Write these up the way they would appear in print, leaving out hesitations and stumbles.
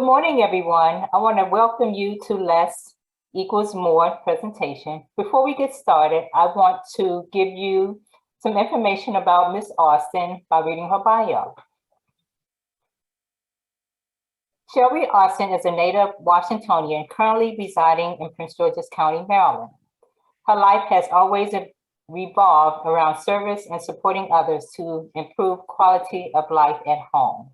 Good morning, everyone. I want to welcome you to Less Equals More presentation. Before we get started, I want to give you some information about Miss Austin by reading her bio. Shelby Austin is a native Washingtonian currently residing in Prince George's County, Maryland. Her life has always revolved around service and supporting others to improve quality of life at home.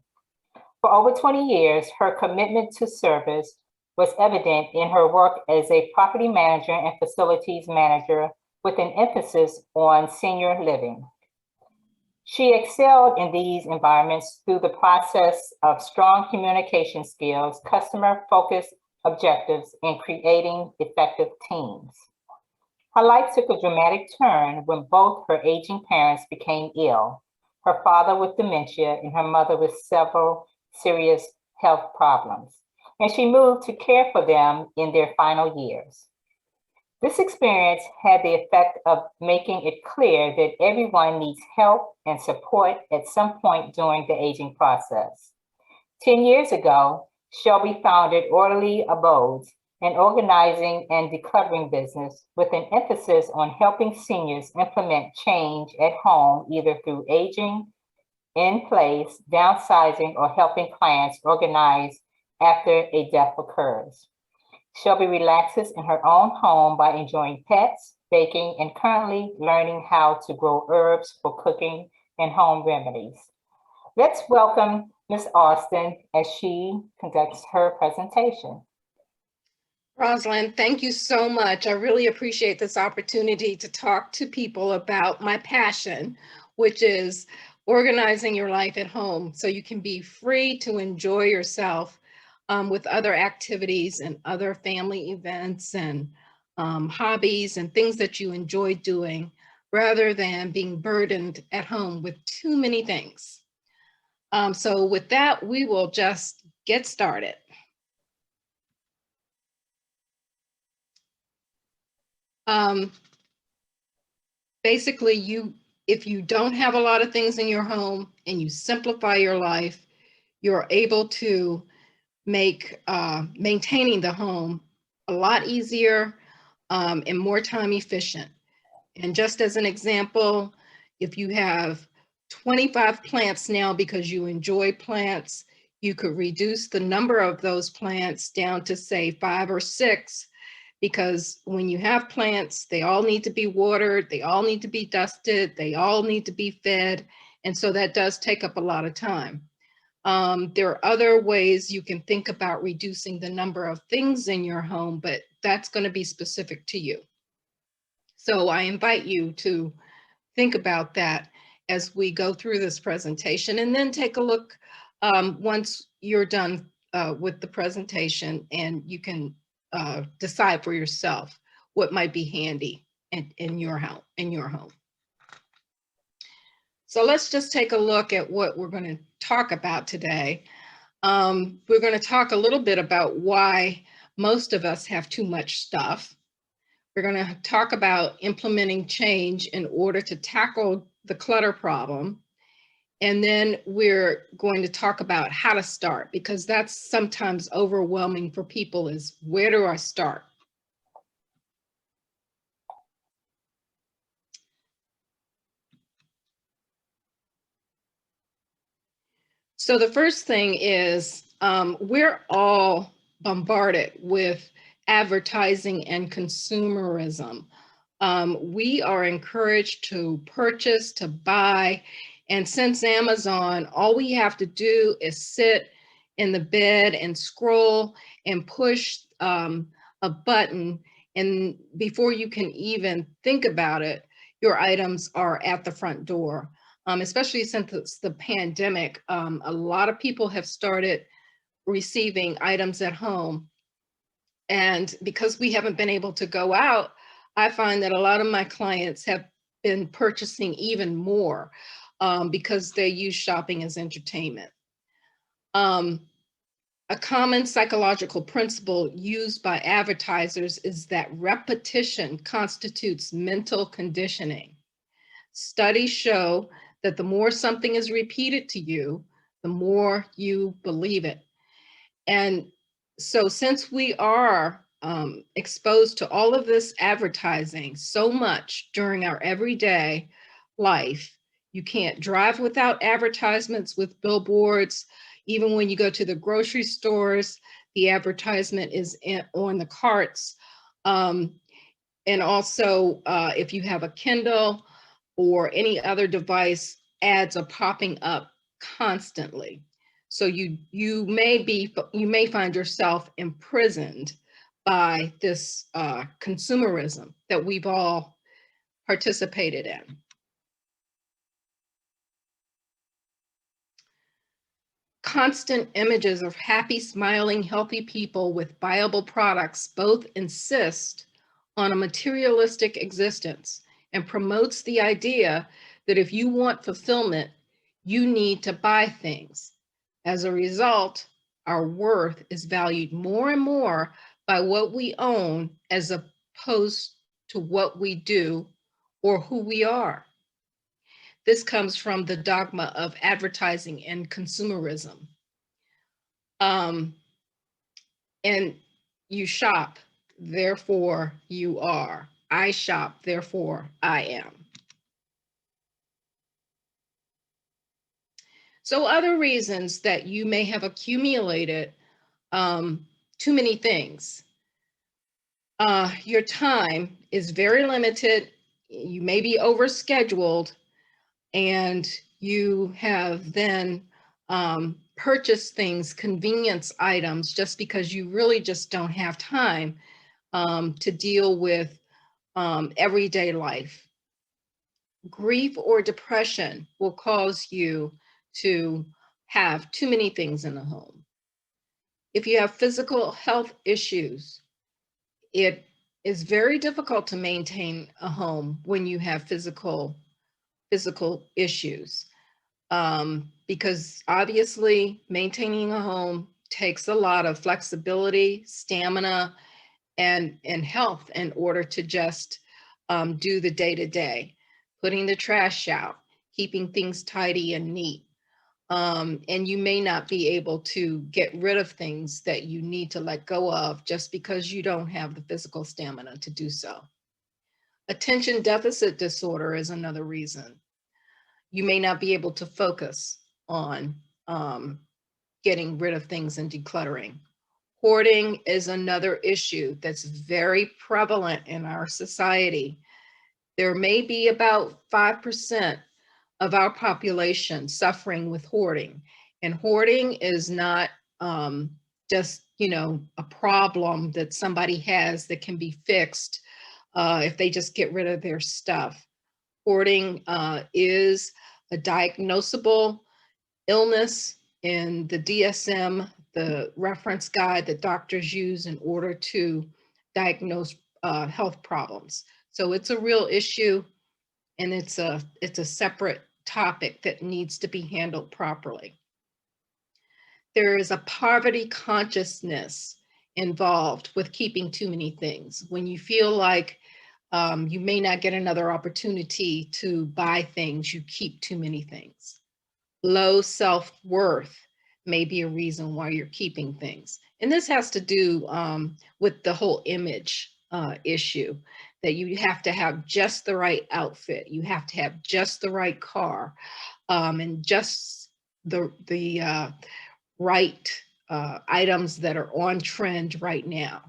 For over 20 years, her commitment to service was evident in her work as a property manager and facilities manager with an emphasis on senior living. She excelled in these environments through the process of strong communication skills, customer-focused objectives, and creating effective teams. Her life took a dramatic turn when both her aging parents became ill, her father with dementia and her mother with several serious health problems, and she moved to care for them in their final years. This experience had the effect of making it clear that everyone needs help and support at some point during the aging process. 10 years ago, Shelby founded Orderly Abodes, an organizing and decluttering business with an emphasis on helping seniors implement change at home, either through aging in place, downsizing, or helping clients organize after a death occurs. Shelby relaxes in her own home by enjoying pets, baking, and currently learning how to grow herbs for cooking and home remedies. Let's welcome Ms. Austin as she conducts her presentation. Rosalind, thank you so much. I really appreciate this opportunity to talk to people about my passion, which is organizing your life at home so you can be free to enjoy yourself with other activities and other family events and hobbies and things that you enjoy doing rather than being burdened at home with too many things. So with that, we will just get started. Basically, if you don't have a lot of things in your home and you simplify your life, you're able to make maintaining the home a lot easier and more time efficient. And just as an example, if you have 25 plants now because you enjoy plants, you could reduce the number of those plants down to say 5 or 6, because when you have plants, they all need to be watered, they all need to be dusted, they all need to be fed. And so that does take up a lot of time. There are other ways you can think about reducing the number of things in your home, but that's going to be specific to you. So I invite you to think about that as we go through this presentation, and then take a look once you're done with the presentation, and you can decide for yourself what might be handy in your home. So let's just take a look at what we're going to talk about today. We're going to talk a little bit about why most of us have too much stuff. We're going to talk about implementing change in order to tackle the clutter problem. And then we're going to talk about how to start, because that's sometimes overwhelming for people, is where do I start? So the first thing is we're all bombarded with advertising and consumerism. We are encouraged to purchase, to buy. And since Amazon, all we have to do is sit in the bed and scroll and push a button, and before you can even think about it, your items are at the front door. Especially since it's the pandemic, a lot of people have started receiving items at home. And because we haven't been able to go out, I find that a lot of my clients have been purchasing even more because they use shopping as entertainment. A common psychological principle used by advertisers is that repetition constitutes mental conditioning. Studies show that the more something is repeated to you, the more you believe it. And so since we are exposed to all of this advertising so much during our everyday life, you can't drive without advertisements with billboards. Even when you go to the grocery stores, the advertisement is on the carts. And also, if you have a Kindle or any other device, ads are popping up constantly. So you may find yourself imprisoned by this consumerism that we've all participated in. Constant images of happy, smiling, healthy people with viable products both insist on a materialistic existence and promotes the idea that if you want fulfillment, you need to buy things. As a result, our worth is valued more and more by what we own as opposed to what we do or who we are. This comes from the dogma of advertising and consumerism. And you shop, therefore you are. I shop, therefore I am. So other reasons that you may have accumulated too many things. Your time is very limited. You may be overscheduled, and you have then purchased things, convenience items, just because you really just don't have time to deal with everyday life. Grief or depression will cause you to have too many things in the home. If you have physical health issues, it is very difficult to maintain a home when you have physical issues, because obviously maintaining a home takes a lot of flexibility, stamina, and health in order to just do the day-to-day, putting the trash out, keeping things tidy and neat. And you may not be able to get rid of things that you need to let go of just because you don't have the physical stamina to do so. Attention deficit disorder is another reason. You may not be able to focus on getting rid of things and decluttering. Hoarding is another issue that's very prevalent in our society. There may be about 5% of our population suffering with hoarding. And hoarding is not just, a problem that somebody has that can be fixed if they just get rid of their stuff. Hoarding is a diagnosable illness in the DSM, the reference guide that doctors use in order to diagnose health problems. So it's a real issue, and it's a separate topic that needs to be handled properly. There is a poverty consciousness involved with keeping too many things. When you feel like you may not get another opportunity to buy things, you keep too many things. Low self-worth may be a reason why you're keeping things. And this has to do with the whole image issue, that you have to have just the right outfit, you have to have just the right car, and just the right items that are on trend right now.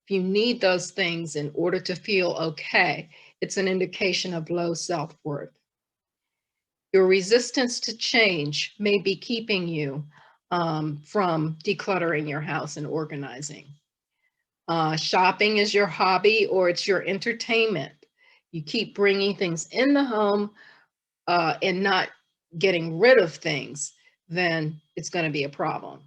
If you need those things in order to feel okay, it's an indication of low self-worth. Your resistance to change may be keeping you from decluttering your house and organizing. Shopping is your hobby or it's your entertainment. You keep bringing things in the home and not getting rid of things, then it's going to be a problem.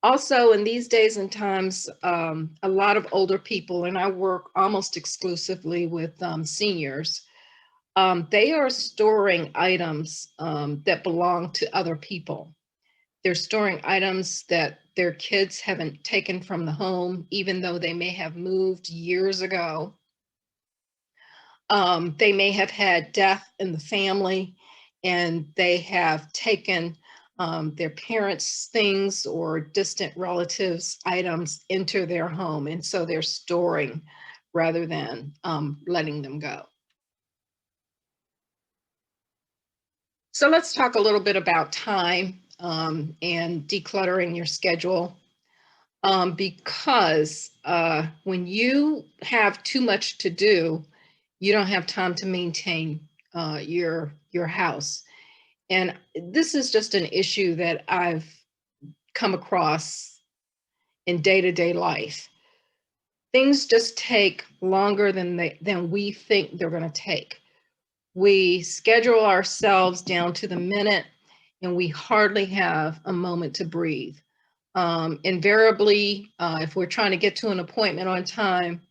Also, in these days and times, a lot of older people, and I work almost exclusively with seniors, they are storing items that belong to other people. They're storing items that their kids haven't taken from the home, even though they may have moved years ago. They may have had death in the family, and they have taken their parents' things or distant relatives' items into their home. And so they're storing rather than letting them go. So let's talk a little bit about time and decluttering your schedule. Because when you have too much to do, you don't have time to maintain your house. And this is just an issue that I've come across in day-to-day life. Things just take longer than we think they're going to take. We schedule ourselves down to the minute, and we hardly have a moment to breathe. Invariably, if we're trying to get to an appointment on time,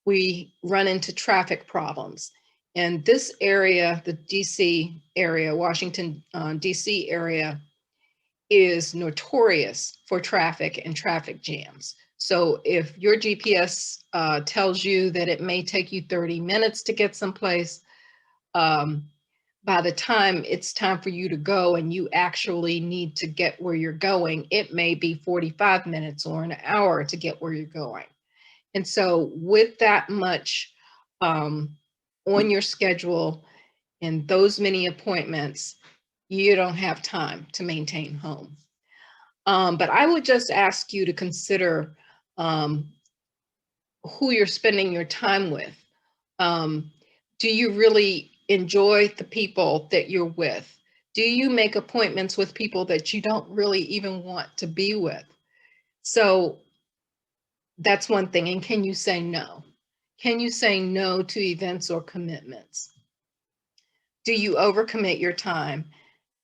we run into traffic problems. And this area, the DC area, Washington, DC area, is notorious for traffic and traffic jams. So if your GPS tells you that it may take you 30 minutes to get someplace, by the time it's time for you to go and you actually need to get where you're going, it may be 45 minutes or an hour to get where you're going. And so with that much on your schedule and those many appointments, you don't have time to maintain home. But I would just ask you to consider who you're spending your time with. Do you really enjoy the people that you're with? Do you make appointments with people that you don't really even want to be with? So that's one thing. And can you say no? Can you say no to events or commitments? Do you overcommit your time?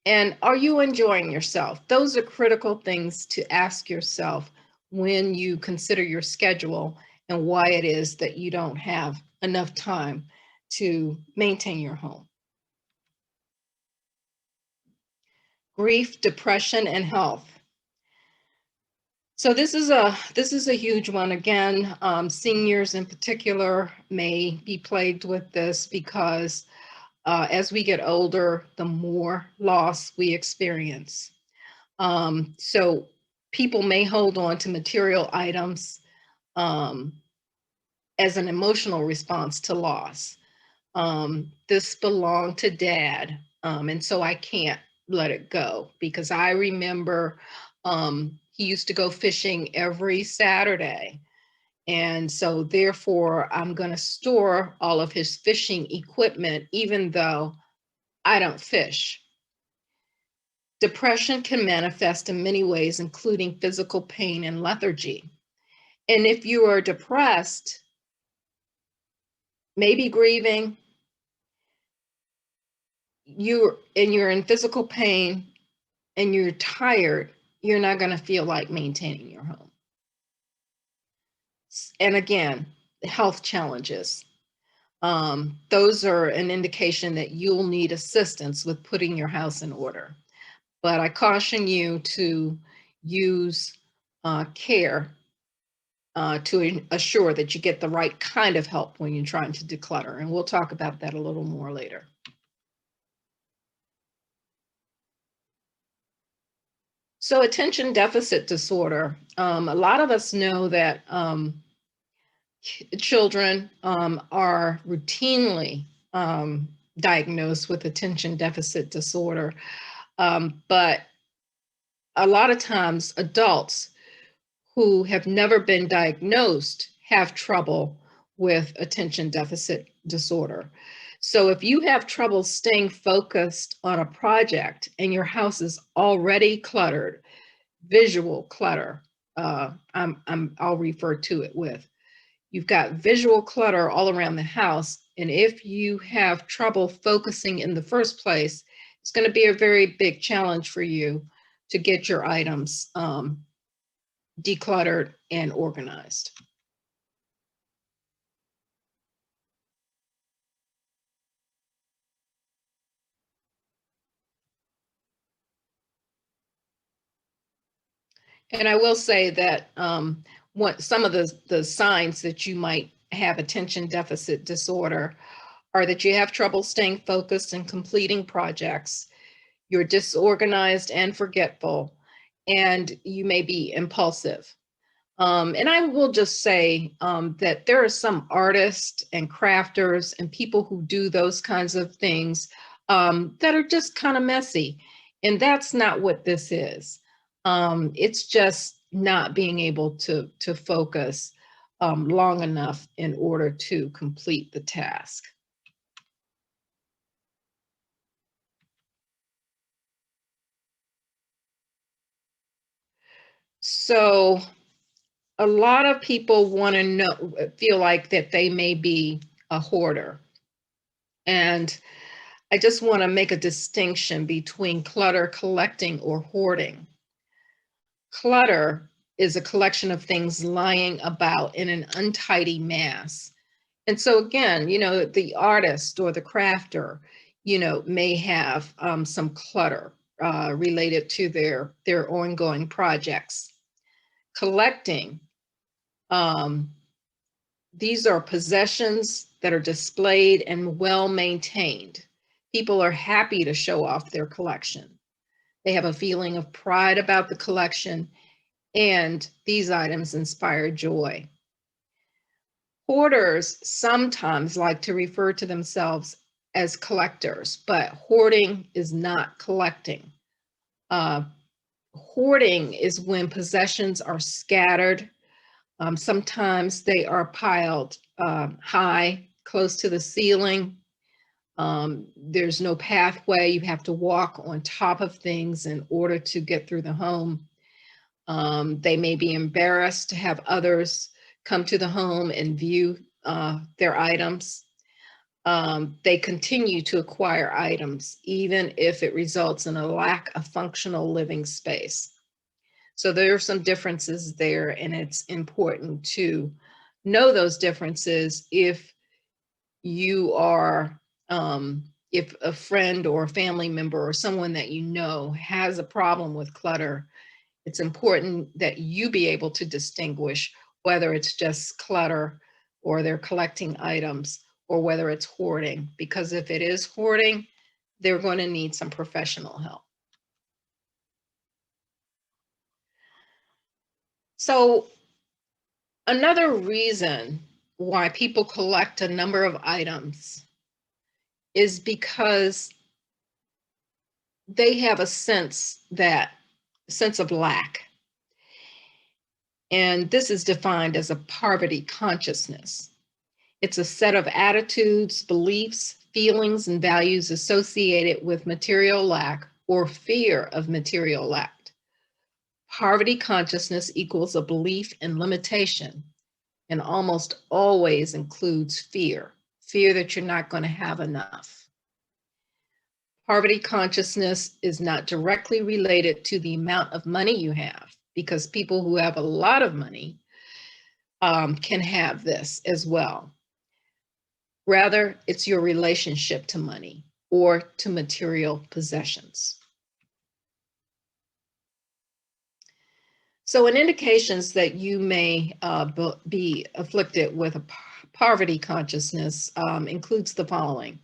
And are you enjoying yourself? Those are critical things to ask yourself when you consider your schedule and why it is that you don't have enough time to maintain your home. Grief, depression, and health. So this is a huge one. Again, seniors in particular may be plagued with this because as we get older, the more loss we experience. So people may hold on to material items as an emotional response to loss. This belonged to Dad, and so I can't let it go because I remember he used to go fishing every Saturday. And so therefore, I'm going to store all of his fishing equipment, even though I don't fish. Depression can manifest in many ways, including physical pain and lethargy. And if you are depressed, maybe grieving, you're in physical pain and you're tired, you're not going to feel like maintaining your home. And again, health challenges. Those are an indication that you'll need assistance with putting your house in order. But I caution you to use care to assure that you get the right kind of help when you're trying to declutter. And we'll talk about that a little more later. So attention deficit disorder. A lot of us know that children are routinely diagnosed with attention deficit disorder, but a lot of times adults who have never been diagnosed have trouble with attention deficit disorder. So if you have trouble staying focused on a project and your house is already cluttered, visual clutter, I'll refer to it with. You've got visual clutter all around the house. And if you have trouble focusing in the first place, it's going to be a very big challenge for you to get your items decluttered and organized. And I will say that some of the signs that you might have attention deficit disorder are that you have trouble staying focused and completing projects. you're disorganized and forgetful, and you may be impulsive. And I will just say that there are some artists and crafters and people who do those kinds of things that are just kind of messy. And that's not what this is. It's just not being able to focus long enough in order to complete the task. So a lot of people want to feel like that they may be a hoarder. And I just want to make a distinction between clutter, collecting, or hoarding. Clutter is a collection of things lying about in an untidy mass. And so again, the artist or the crafter, may have some clutter related to their ongoing projects. Collecting, these are possessions that are displayed and well maintained. People are happy to show off their collection. They have a feeling of pride about the collection, and these items inspire joy. Hoarders sometimes like to refer to themselves as collectors, but hoarding is not collecting. Hoarding is when possessions are scattered. Sometimes they are piled high, close to the ceiling. There's no pathway. You have to walk on top of things in order to get through the home. They may be embarrassed to have others come to the home and view their items. They continue to acquire items, even if it results in a lack of functional living space. So there are some differences there, and it's important to know those differences if you are, if a friend or a family member or someone that you know has a problem with clutter. It's important that you be able to distinguish whether it's just clutter or they're collecting items or whether it's hoarding, because if it is hoarding, they're going to need some professional help. So another reason why people collect a number of items is because they have a sense of lack. And this is defined as a poverty consciousness. It's a set of attitudes, beliefs, feelings, and values associated with material lack or fear of material lack. Poverty consciousness equals a belief in limitation and almost always includes fear that you're not going to have enough. Poverty consciousness is not directly related to the amount of money you have, because people who have a lot of money can have this as well. Rather, it's your relationship to money or to material possessions. So, in indications that you may be afflicted with a poverty consciousness includes the following.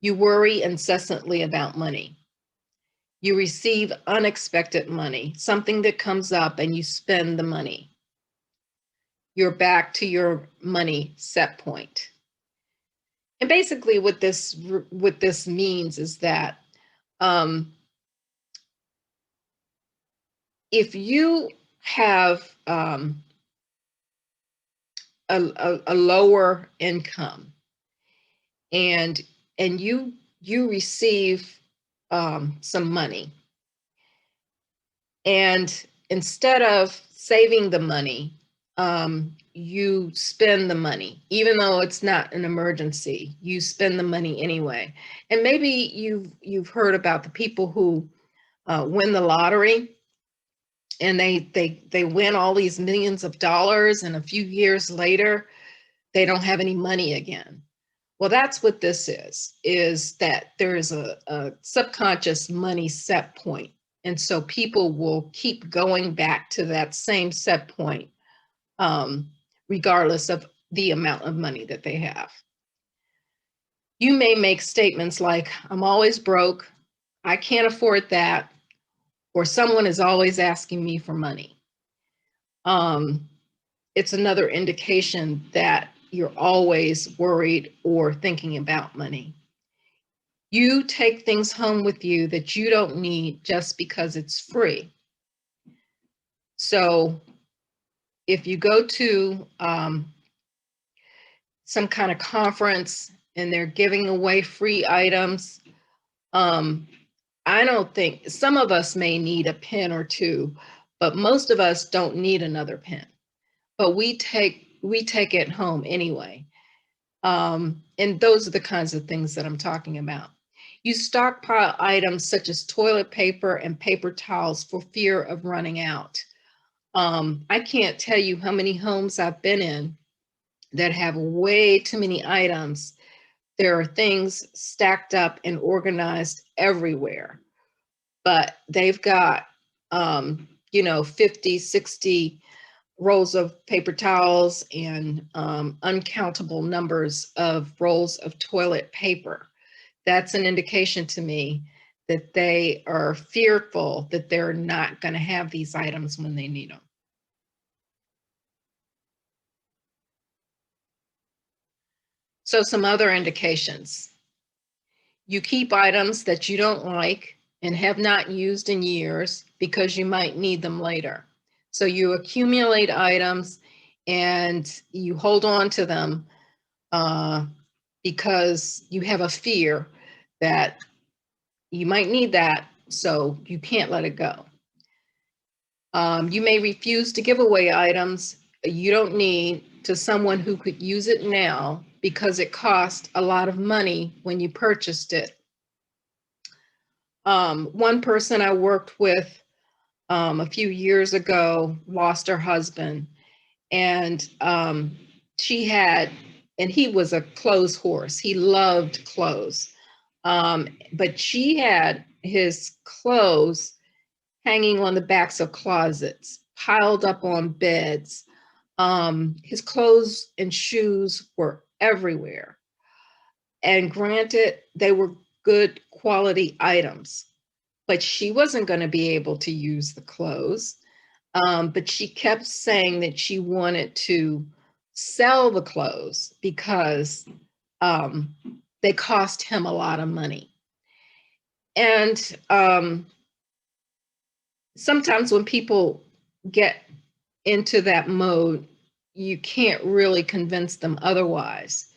You worry incessantly about money. You receive unexpected money, something that comes up and you spend the money. You're back to your money set point. And basically what this means is that if you have a lower income and you receive some money, and instead of saving the money, you spend the money, even though it's not an emergency. You spend the money anyway. And maybe you've heard about the people who win the lottery, and they win all these millions of dollars, and a few years later, they don't have any money again. Well, that's what this is that there is a subconscious money set point. And so people will keep going back to that same set point, regardless of the amount of money that they have. You may make statements like, I'm always broke, I can't afford that, or someone is always asking me for money. It's another indication that you're always worried or thinking about money. You take things home with you that you don't need just because it's free. So if you go to some kind of conference and they're giving away free items, I don't think, some of us may need a pen or two, but most of us don't need another pen. But we take it home anyway. And those are the kinds of things that I'm talking about. You stockpile items such as toilet paper and paper towels for fear of running out. I can't tell you how many homes I've been in that have way too many items. There are things stacked up and organized everywhere, but they've got, 50, 60 rolls of paper towels and uncountable numbers of rolls of toilet paper. That's an indication to me that they are fearful that they're not going to have these items when they need them. So some other indications. You keep items that you don't like and have not used in years because you might need them later. So you accumulate items and you hold on to them because you have a fear that you might need that, so you can't let it go. You may refuse to give away items you don't need to someone who could use it now because it cost a lot of money when you purchased it. One person I worked with a few years ago lost her husband, and he was a clothes horse. He loved clothes. But she had his clothes hanging on the backs of closets, piled up on beds. His clothes and shoes were everywhere. And granted, they were good quality items, but she wasn't going to be able to use the clothes. But she kept saying that she wanted to sell the clothes because they cost him a lot of money. And sometimes when people get into that mode, you can't really convince them otherwise.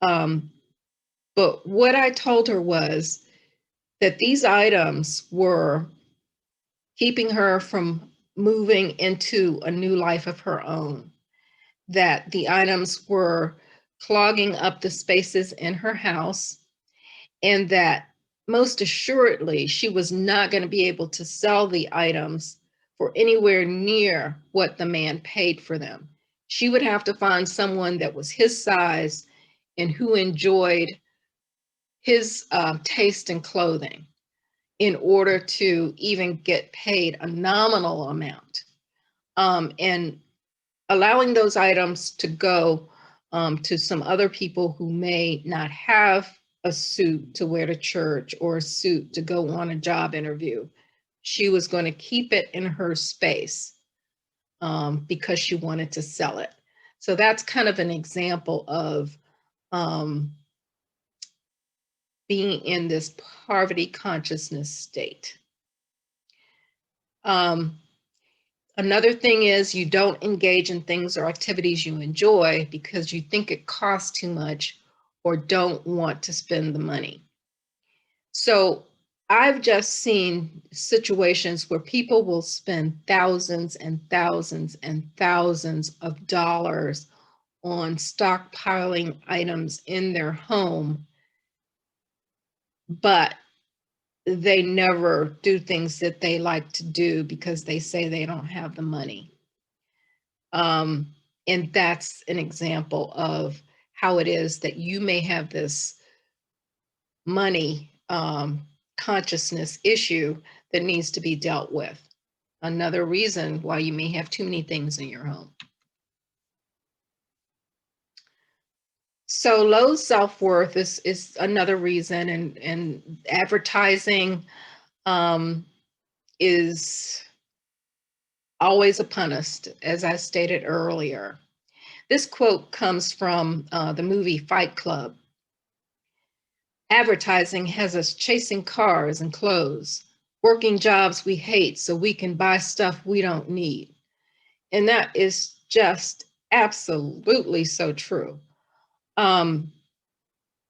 But what I told her was that these items were keeping her from moving into a new life of her own, that the items were clogging up the spaces in her house, and that most assuredly she was not going to be able to sell the items for anywhere near what the man paid for them. She would have to find someone that was his size and who enjoyed his taste in clothing in order to even get paid a nominal amount. And allowing those items to go to some other people who may not have a suit to wear to church or a suit to go on a job interview. She was going to keep it in her space because she wanted to sell it. So that's kind of an example of being in this poverty consciousness state. Another thing is you don't engage in things or activities you enjoy because you think it costs too much or don't want to spend the money. So I've just seen situations where people will spend thousands and thousands and thousands of dollars on stockpiling items in their home, but they never do things that they like to do because they say they don't have the money. And that's an example of how it is that you may have this money consciousness issue that needs to be dealt with. Another reason why you may have too many things in your home. So low self-worth is another reason, and advertising is always upon us, as I stated earlier. This quote comes from the movie Fight Club. Advertising has us chasing cars and clothes, working jobs we hate so we can buy stuff we don't need. And that is just absolutely so true.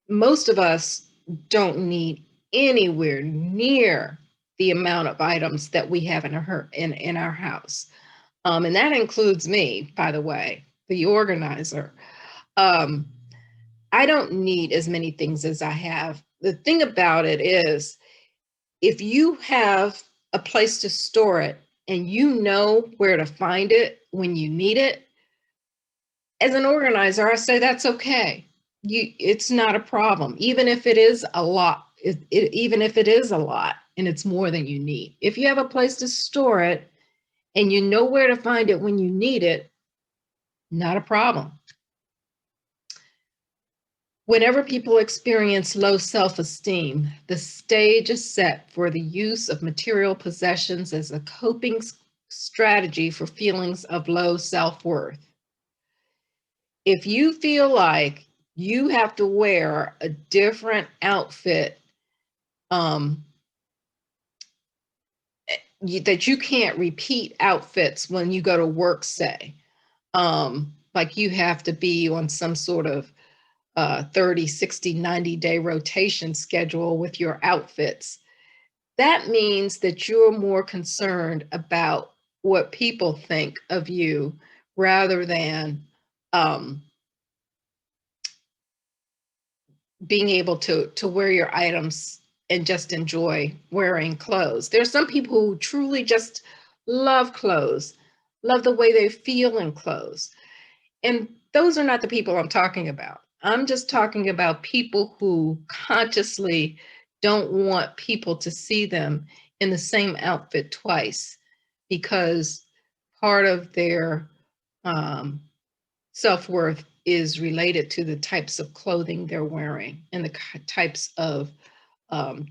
Most of us don't need anywhere near the amount of items that we have in our house. And that includes me, by the way, the organizer. I don't need as many things as I have. The thing about it is, if you have a place to store it and you know where to find it when you need it, as an organizer, I say that's okay. It's not a problem, even if it is a lot. Even if it is a lot and it's more than you need. If you have a place to store it and you know where to find it when you need it, not a problem. Whenever people experience low self-esteem, the stage is set for the use of material possessions as a coping strategy for feelings of low self-worth. If you feel like you have to wear a different outfit, that you can't repeat outfits when you go to work, say, like you have to be on some sort of 30, 60, 90-day rotation schedule with your outfits. That means that you're more concerned about what people think of you rather than being able to wear your items and just enjoy wearing clothes. There's some people who truly just love clothes, love the way they feel in clothes. And those are not the people I'm talking about. I'm just talking about people who consciously don't want people to see them in the same outfit twice, because part of their self-worth is related to the types of clothing they're wearing and the types of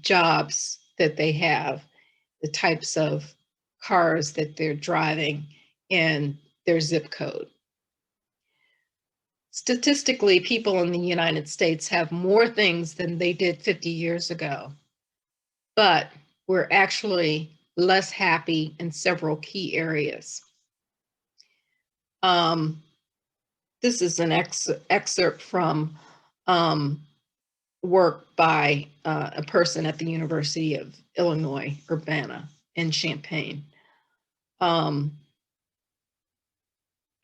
jobs that they have, the types of cars that they're driving, and their zip code. Statistically, people in the United States have more things than they did 50 years ago, but we're actually less happy in several key areas. This is an excerpt from work by a person at the University of Illinois, Urbana in Champaign. And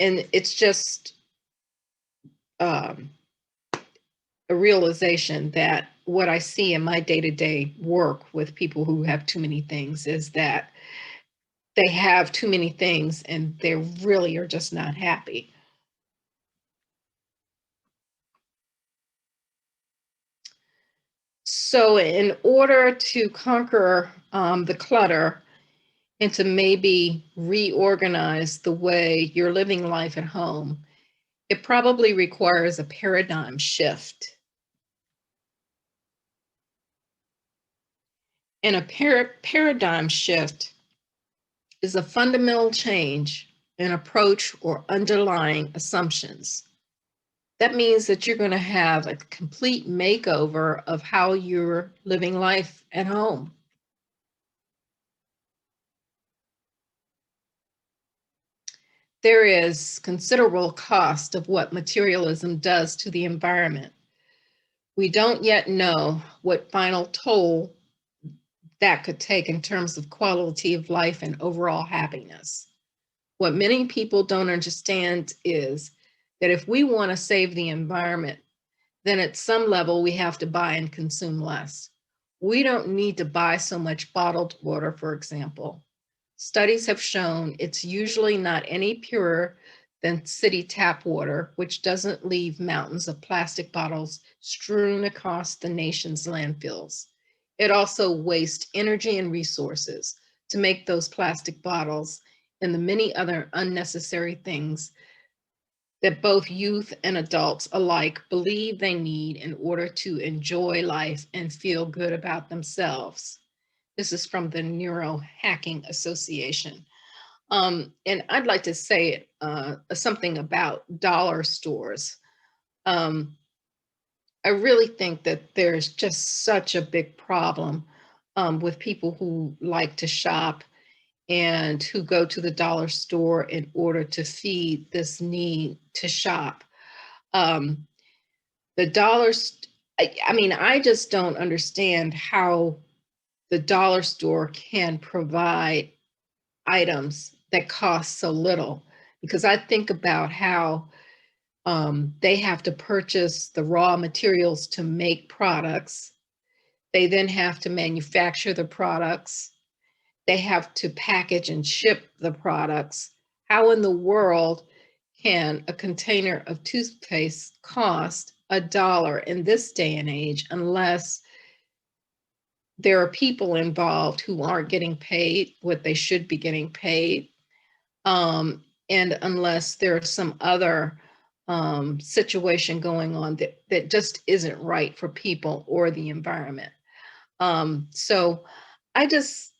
it's just a realization that what I see in my day-to-day work with people who have too many things is that they have too many things and they really are just not happy. So in order to conquer the clutter and to maybe reorganize the way you're living life at home, it probably requires a paradigm shift. And a paradigm shift is a fundamental change in approach or underlying assumptions. That means that you're going to have a complete makeover of how you're living life at home. There is considerable cost of what materialism does to the environment. We don't yet know what final toll that could take in terms of quality of life and overall happiness. What many people don't understand is that if we want to save the environment, then at some level we have to buy and consume less. We don't need to buy so much bottled water, for example. Studies have shown it's usually not any purer than city tap water, which doesn't leave mountains of plastic bottles strewn across the nation's landfills. It also wastes energy and resources to make those plastic bottles and the many other unnecessary things that both youth and adults alike believe they need in order to enjoy life and feel good about themselves. This is from the Neurohacking Association. And I'd like to say something about dollar stores. I really think that there's just such a big problem with people who like to shop and who go to the dollar store in order to feed this need to shop. The dollars, I mean, I just don't understand how the dollar store can provide items that cost so little, because I think about how they have to purchase the raw materials to make products. They then have to manufacture the products. They have to package and ship the products. How in the world can a container of toothpaste cost $1 in this day and age unless there are people involved who aren't getting paid what they should be getting paid, and unless there's some other situation going on that just isn't right for people or the environment. So I just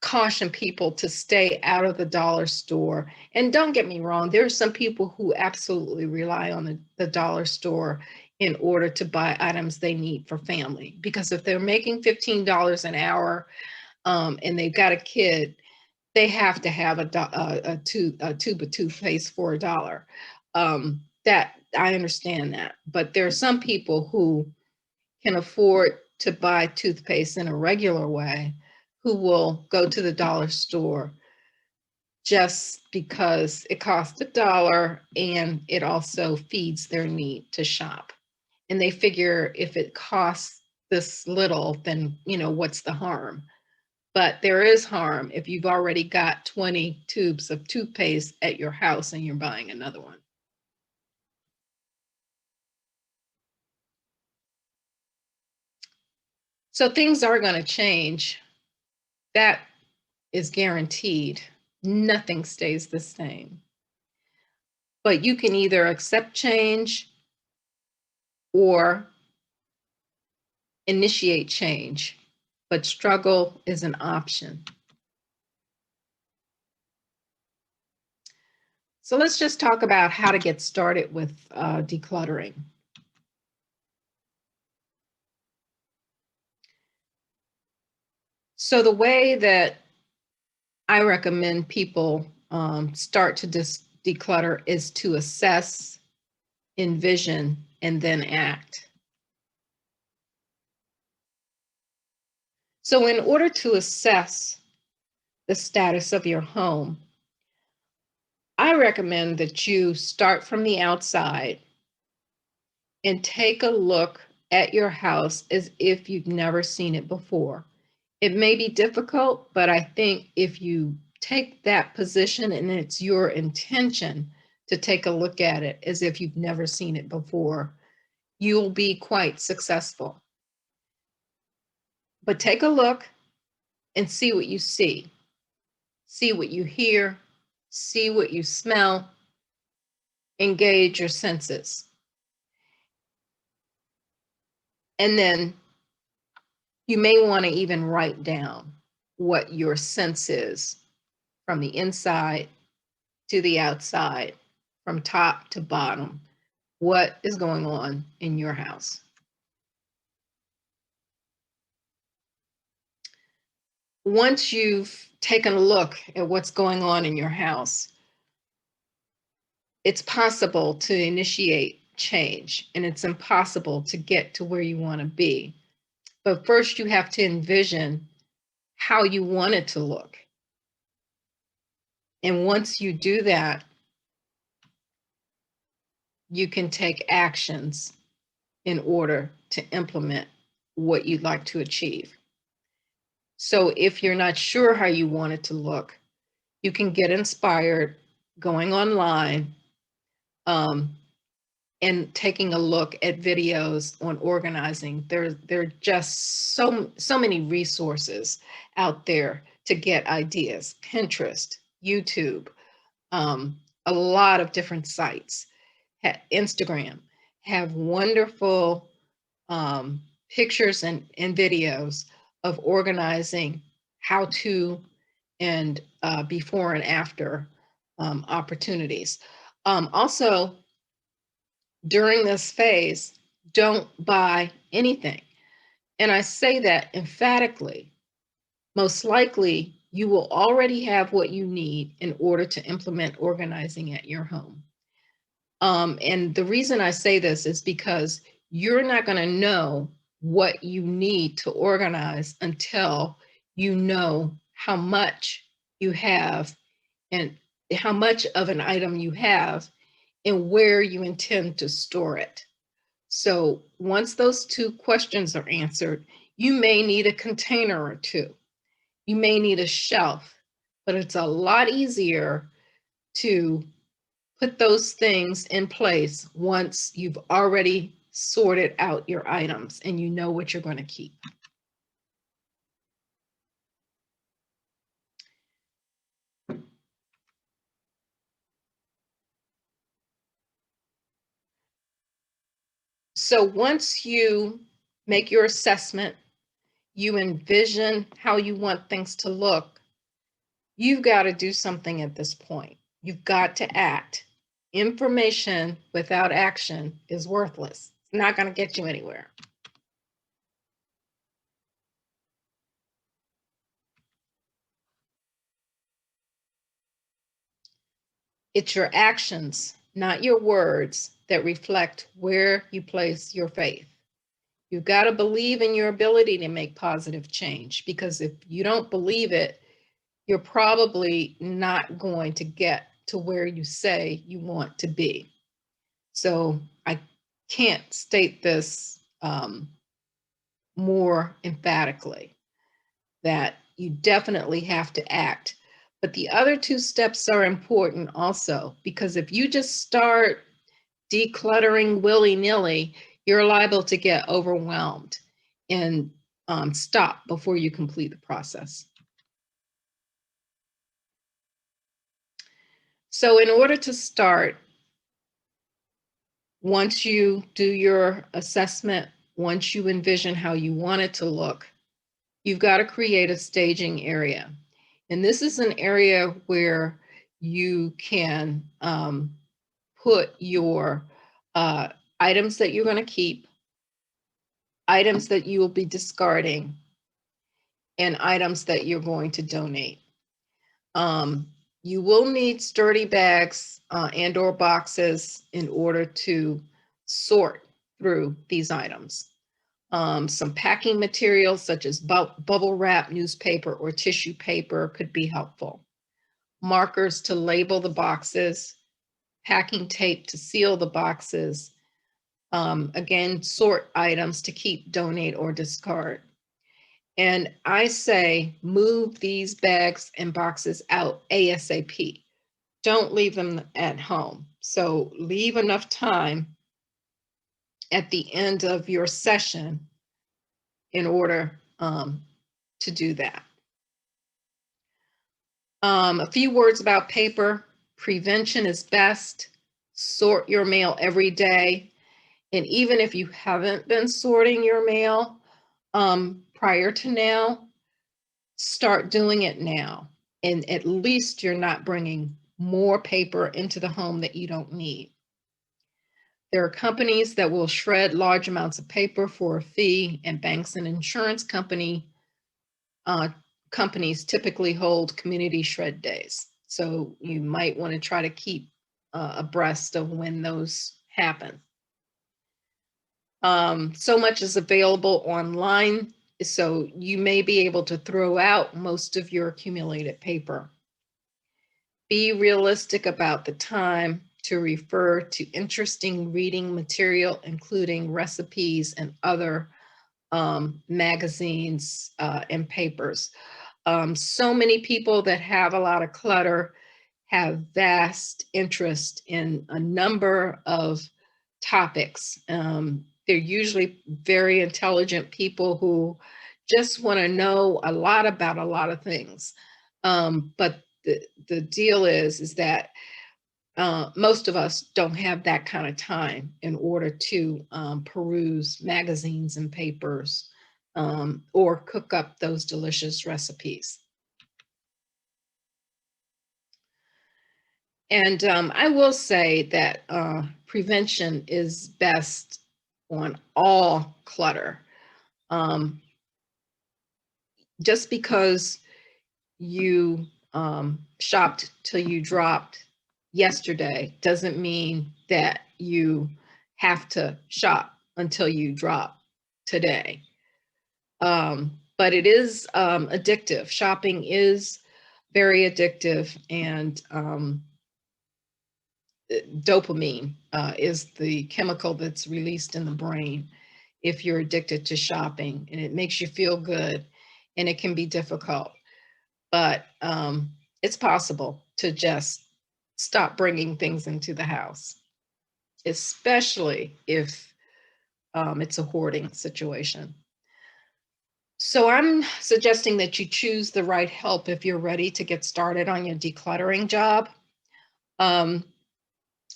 caution people to stay out of the dollar store. And don't get me wrong, there are some people who absolutely rely on the dollar store in order to buy items they need for family. Because if they're making $15 an hour and they've got a kid, they have to have a tube of toothpaste for $1. That I understand that, but there are some people who can afford to buy toothpaste in a regular way who will go to the dollar store just because it costs $1 and it also feeds their need to shop. And they figure if it costs this little, then, you know, what's the harm? But there is harm if you've already got 20 tubes of toothpaste at your house and you're buying another one. So things are going to change. That is guaranteed. Nothing stays the same. But you can either accept change or initiate change, but struggle is an option. So let's just talk about how to get started with decluttering. So the way that I recommend people start to declutter is to assess, envision, and then act. So in order to assess the status of your home, I recommend that you start from the outside and take a look at your house as if you've never seen it before. It may be difficult, but I think if you take that position and it's your intention to take a look at it as if you've never seen it before, you'll be quite successful. But take a look and see what you see. See what you hear, see what you smell, engage your senses. And then you may want to even write down what your sense is from the inside to the outside, from top to bottom. What is going on in your house? Once you've taken a look at what's going on in your house, it's possible to initiate change, and it's impossible to get to where you want to be. But first, you have to envision how you want it to look. And once you do that, you can take actions in order to implement what you'd like to achieve. So if you're not sure how you want it to look, you can get inspired going online and taking a look at videos on organizing. There are just so many resources out there to get ideas. Pinterest, YouTube, a lot of different sites Instagram have wonderful pictures and videos of organizing, how to, and before and after opportunities. Also, during this phase, don't buy anything. And I say that emphatically. Most likely, you will already have what you need in order to implement organizing at your home. And the reason I say this is because you're not going to know what you need to organize until you know how much you have and how much of an item you have and where you intend to store it. So once those two questions are answered, you may need a container or two. You may need a shelf, but it's a lot easier to put those things in place once you've already sorted out your items and you know what you're going to keep. So once you make your assessment, you envision how you want things to look, you've got to do something at this point. You've got to act. Information without action is worthless. It's not going to get you anywhere. It's your actions, not your words, that reflect where you place your faith. You've got to believe in your ability to make positive change, because if you don't believe it, you're probably not going to get to where you say you want to be. So I can't state this more emphatically, that you definitely have to act. But the other two steps are important also, because if you just start decluttering willy-nilly, you're liable to get overwhelmed and stop before you complete the process. So in order to start, once you do your assessment, once you envision how you want it to look, you've got to create a staging area. And this is an area where you can put your items that you're going to keep, items that you will be discarding, and items that you're going to donate. You will need sturdy bags and or boxes in order to sort through these items. Some packing materials such as bubble wrap, newspaper, or tissue paper could be helpful. Markers to label the boxes, packing tape to seal the boxes. Again, sort items to keep, donate, or discard. And I say move these bags and boxes out ASAP. Don't leave them at home. So leave enough time at the end of your session in order to do that. A few words about paper. Prevention is best. Sort your mail every day. And even if you haven't been sorting your mail prior to now, start doing it now. And at least you're not bringing more paper into the home that you don't need. There are companies that will shred large amounts of paper for a fee, and banks and insurance companies typically hold community shred days. So you might want to try to keep abreast of when those happen. So much is available online, so you may be able to throw out most of your accumulated paper. Be realistic about the time to refer to interesting reading material, including recipes and other magazines and papers. So many people that have a lot of clutter have vast interest in a number of topics. They're usually very intelligent people who just want to know a lot about a lot of things. But the deal is that most of us don't have that kind of time in order to peruse magazines and papers or cook up those delicious recipes. And I will say that prevention is best on all clutter. Just because you shopped till you dropped yesterday doesn't mean that you have to shop until you drop today. But it is addictive. Shopping is very addictive, and dopamine is the chemical that's released in the brain if you're addicted to shopping, and it makes you feel good, and it can be difficult, but it's possible to just stop bringing things into the house, especially if it's a hoarding situation. So I'm suggesting that you choose the right help if you're ready to get started on your decluttering job.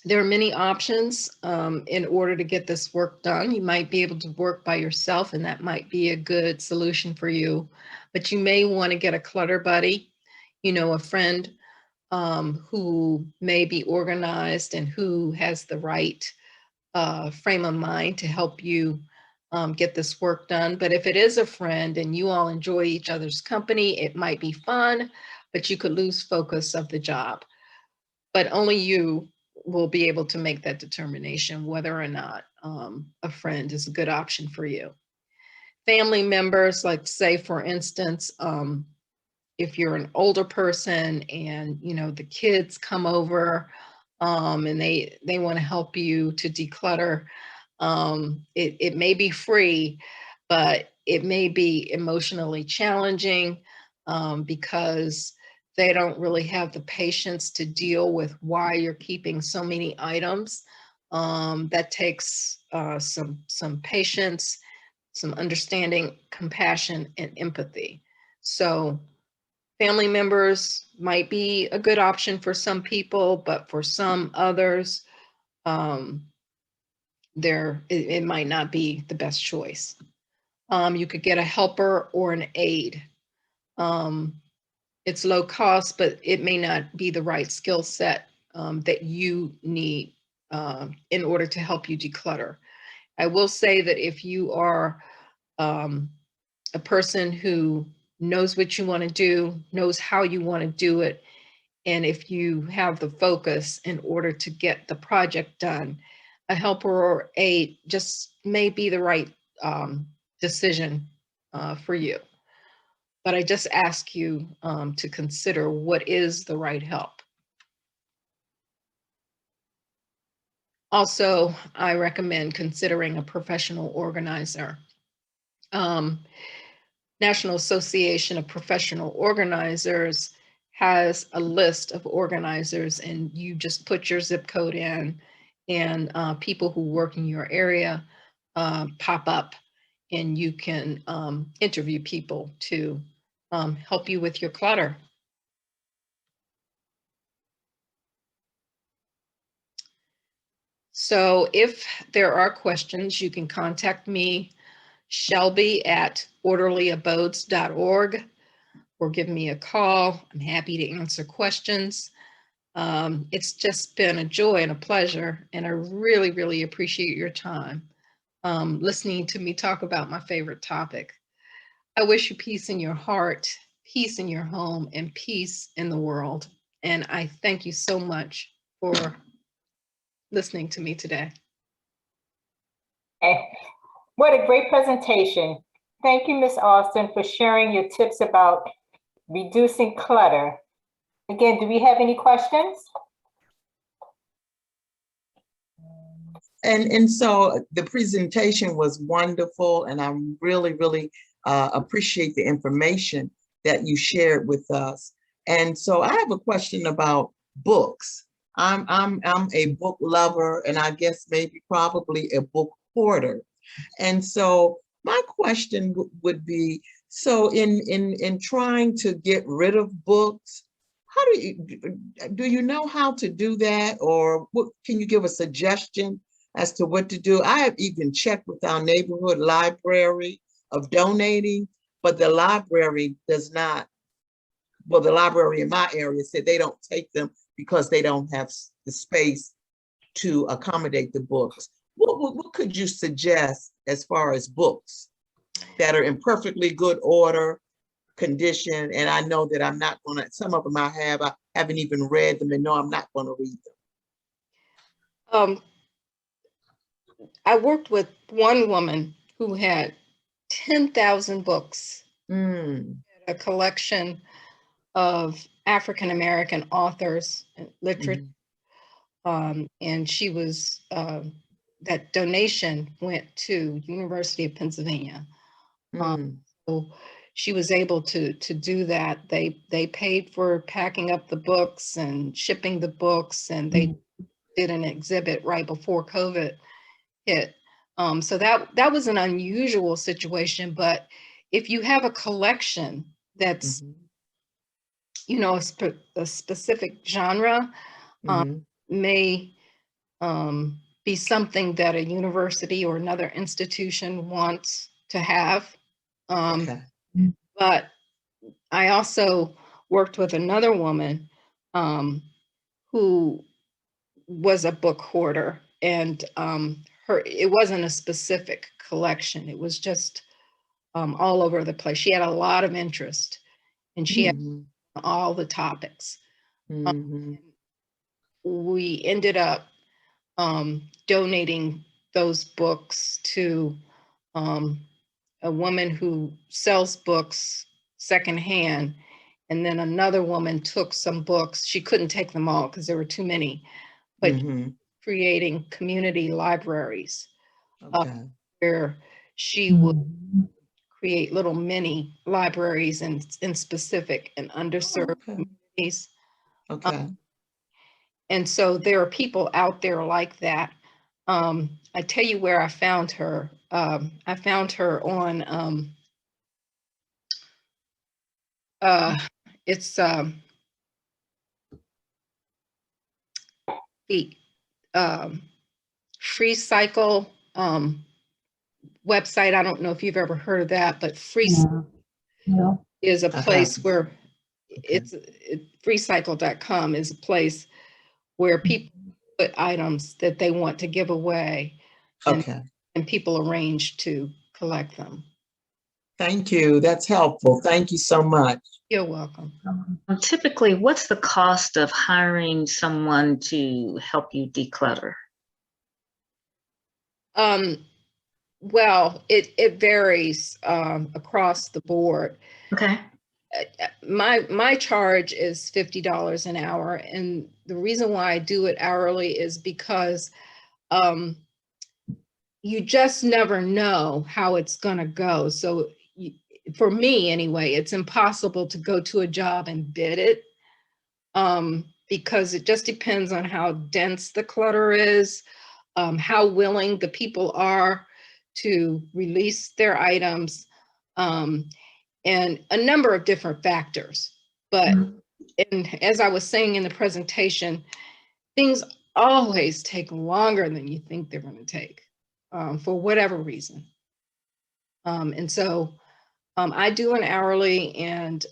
There are many options in order to get this work done. You might be able to work by yourself, and that might be a good solution for you. But you may want to get a clutter buddy, a friend who may be organized and who has the right frame of mind to help you get this work done. But if it is a friend and you all enjoy each other's company, it might be fun, but you could lose focus of the job. But only you will be able to make that determination whether or not a friend is a good option for you. Family members, like say for instance, if you're an older person and the kids come over and they want to help you to declutter, it may be free, but it may be emotionally challenging because they don't really have the patience to deal with why you're keeping so many items. That takes some patience, some understanding, compassion, and empathy. So family members might be a good option for some people, but for some others, it might not be the best choice. You could get a helper or an aide. It's low cost, but it may not be the right skill set that you need in order to help you declutter. I will say that if you are a person who knows what you want to do, knows how you want to do it, and if you have the focus in order to get the project done, a helper or aide just may be the right decision for you. But I just ask you to consider what is the right help. Also, I recommend considering a professional organizer. National Association of Professional Organizers has a list of organizers, and you just put your zip code in, and people who work in your area pop up, and you can interview people to help you with your clutter. So if there are questions, you can contact me, Shelby at orderlyabodes.org, or give me a call. I'm happy to answer questions. It's just been a joy and a pleasure, and I really, really appreciate your time listening to me talk about my favorite topic. I wish you peace in your heart, peace in your home, and peace in the world. And I thank you so much for listening to me today. What a great presentation. Thank you, Ms. Austin, for sharing your tips about reducing clutter. Again, do we have any questions? And so the presentation was wonderful, and I really, really appreciate the information that you shared with us. And so I have a question about books. I'm a book lover, and I guess maybe probably a book hoarder. And so my question would be, so in trying to get rid of books, how do you know how to do that, or what can you give a suggestion as to what to do? I have even checked with our neighborhood library of donating, but the library does not, well, the library in my area said they don't take them because they don't have the space to accommodate the books. What could you suggest as far as books that are in perfectly good order, condition? And I know that I'm not gonna, some of them I haven't even read them and know I'm not gonna read them. I worked with one woman who had 10,000 books, a collection of African-American authors and literature. And she was, that donation went to University of Pennsylvania. So she was able to do that. They paid for packing up the books and shipping the books, and they did an exhibit right before COVID hit. So that was an unusual situation, but if you have a collection that's, you know, a specific genre, may be something that a university or another institution wants to have. But I also worked with another woman who was a book hoarder, and it wasn't a specific collection. It was just all over the place. She had a lot of interest, and she had all the topics. We ended up donating those books to a woman who sells books secondhand. And then another woman took some books. She couldn't take them all because there were too many, but creating community libraries where she would create little mini libraries in specific and underserved communities. And so there are people out there like that. I tell you where I found her. I found her on, it's the Free Cycle website. I don't know if you've ever heard of that, but Free is a place where freecycle.com is a place where people put items that they want to give away, and people arrange to collect them. Thank you. That's helpful. Thank you so much. You're welcome. Typically, what's the cost of hiring someone to help you declutter? Well, it varies across the board. Okay. My charge is $50 an hour, and the reason why I do it hourly is because you just never know how it's gonna go. So for me anyway, it's impossible to go to a job and bid it because it just depends on how dense the clutter is, how willing the people are to release their items, and a number of different factors. But and as I was saying in the presentation, things always take longer than you think they're going to take for whatever reason. And so I do an hourly, and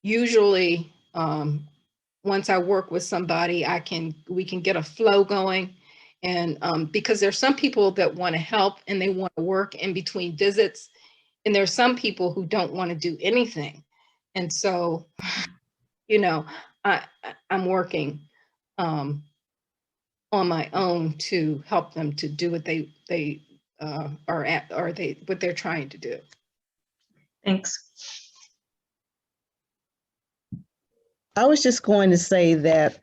usually once I work with somebody, we can get a flow going. And because there's some people that want to help and they want to work in between visits, and there's some people who don't want to do anything. And so, you know, I'm working on my own to help them to do what they are at, or what they're trying to do. Thanks. I was just going to say that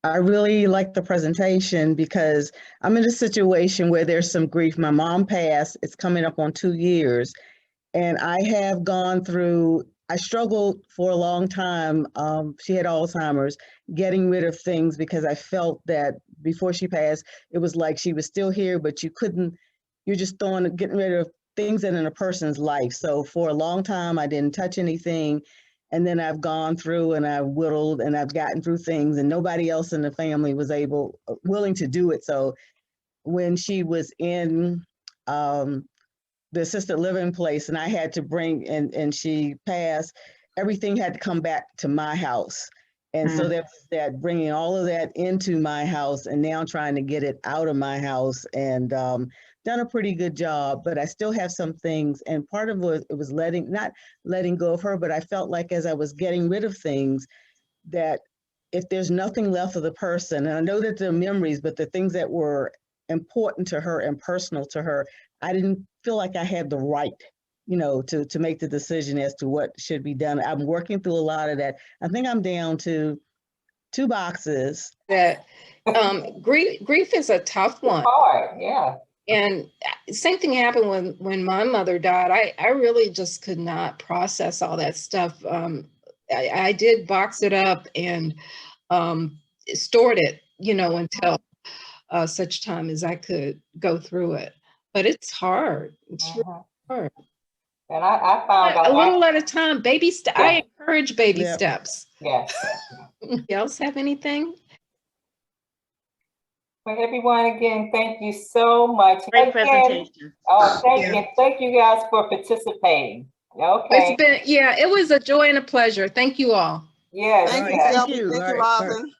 I really like the presentation because I'm in a situation where there's some grief. My mom passed, it's coming up on 2 years, and I have gone through, I struggled for a long time. She had Alzheimer's, getting rid of things because I felt that before she passed, it was like she was still here, but you're just getting rid of things in a person's life. So for a long time, I didn't touch anything. And then I've gone through and I've whittled and I've gotten through things, and nobody else in the family was willing to do it. So when she was in the assisted living place and I had to bring, and she passed, everything had to come back to my house. And so there was that, bringing all of that into my house and now trying to get it out of my house, and done a pretty good job, but I still have some things. And part of it was not letting go of her, but I felt like as I was getting rid of things, that if there's nothing left of the person, and I know that they're memories, but the things that were important to her and personal to her, I didn't feel like I had the right, to make the decision as to what should be done. I'm working through a lot of that. I think I'm down to 2 boxes. That grief is a tough one. Hard, yeah. And same thing happened when my mother died. I really just could not process all that stuff. I did box it up and stored it, until such time as I could go through it. But it's hard. It's really hard. And I found out a little at a time, baby steps. Yeah. I encourage baby steps. Yes. Anybody else have anything? Well, everyone, again, thank you so much. Great presentation. Oh, thank you guys for participating. Okay. It's been, it was a joy and a pleasure. Thank you all. Yes. Thank you, yes. Shelby. Thank you, Robin.